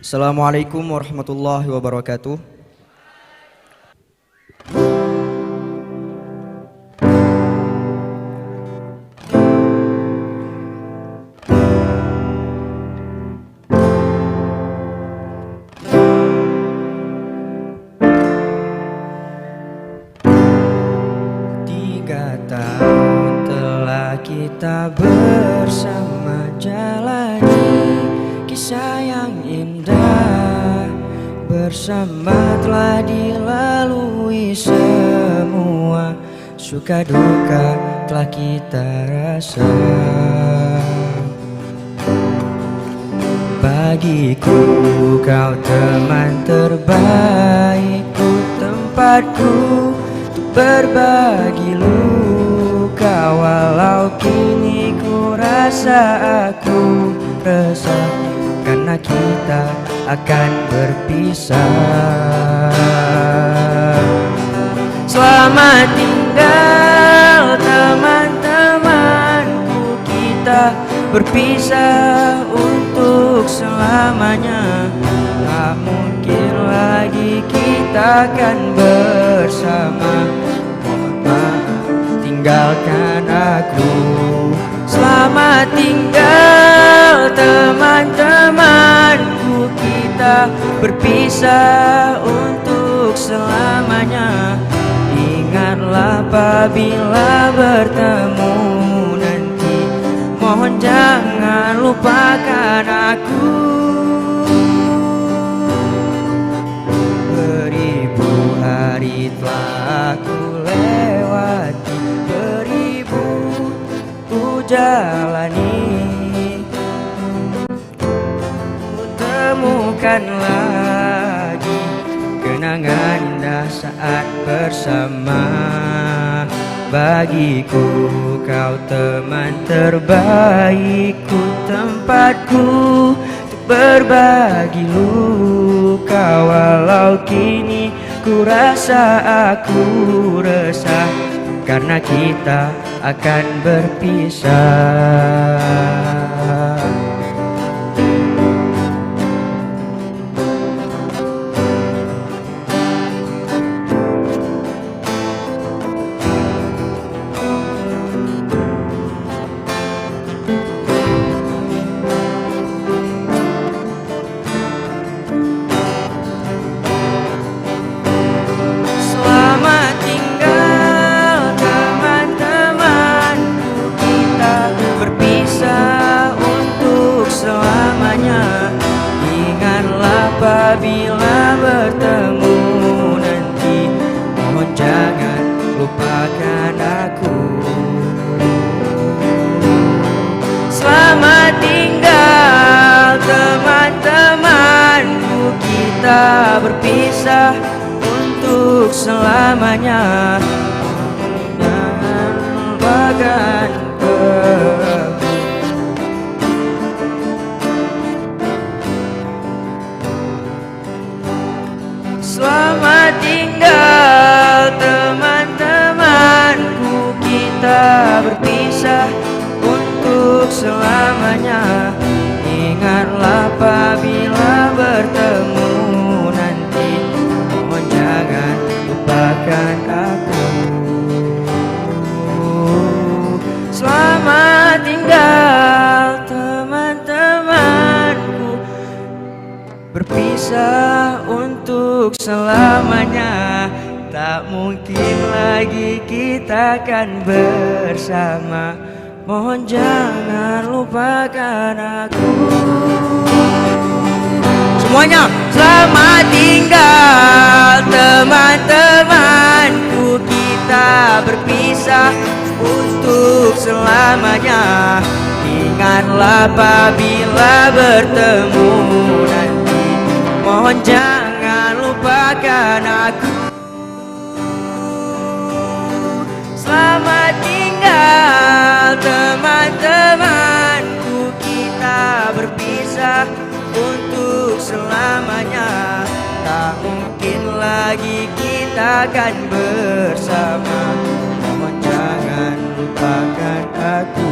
Assalamualaikum warahmatullahi wabarakatuh. Tiga tahun telah kita bersama jalani kisah yang indah, bersama telah dilalui semua suka duka telah kita rasa. Bagiku kau teman terbaikku, tempatku untuk berbagi luka. Walau kini ku rasa aku resah karena kita akan berpisah. Selamat tinggal teman-temanku, kita berpisah untuk selamanya. Tak mungkin lagi kita akan bersama. Mohon maaf, tinggalkan aku. Selamat tinggal teman-temanku, kita berpisah untuk selamanya. Ingatlah apabila bertemu nanti, mohon jangan lupakan aku. Beribu hari telah aku lewati, beribu ku jalani, ku temukan lagi kenangan indah saat bersama. Bagiku kau teman terbaikku, tempatku untuk berbagi luka. Walau kini ku rasa aku resah karena kita akan berpisah. Apabila bertemu nanti, mohon jangan lupakan aku. Selamat tinggal teman-temanku, kita berpisah untuk selamanya. Jangan lupakan aku. Selamat tinggal teman-temanku, kita berpisah untuk selamanya. Ingatlah apabila bertemu nanti, mohon jangan lupakan aku. Selamat tinggal teman-temanku, berpisah untuk selamanya. Tak mungkin lagi kita akan bersama. Mohon jangan lupakan aku. Semuanya, selamat tinggal teman-temanku, kita berpisah untuk selamanya. Ingatlah apabila bertemu nanti, mohon jangan lupakan aku. Selamat tinggal teman-temanku, kita berpisah untuk selamanya. Tak mungkin lagi kita akan bersama. Mohon jangan lupakan aku.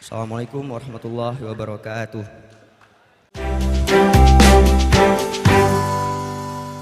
Assalamualaikum warahmatullahi wabarakatuh.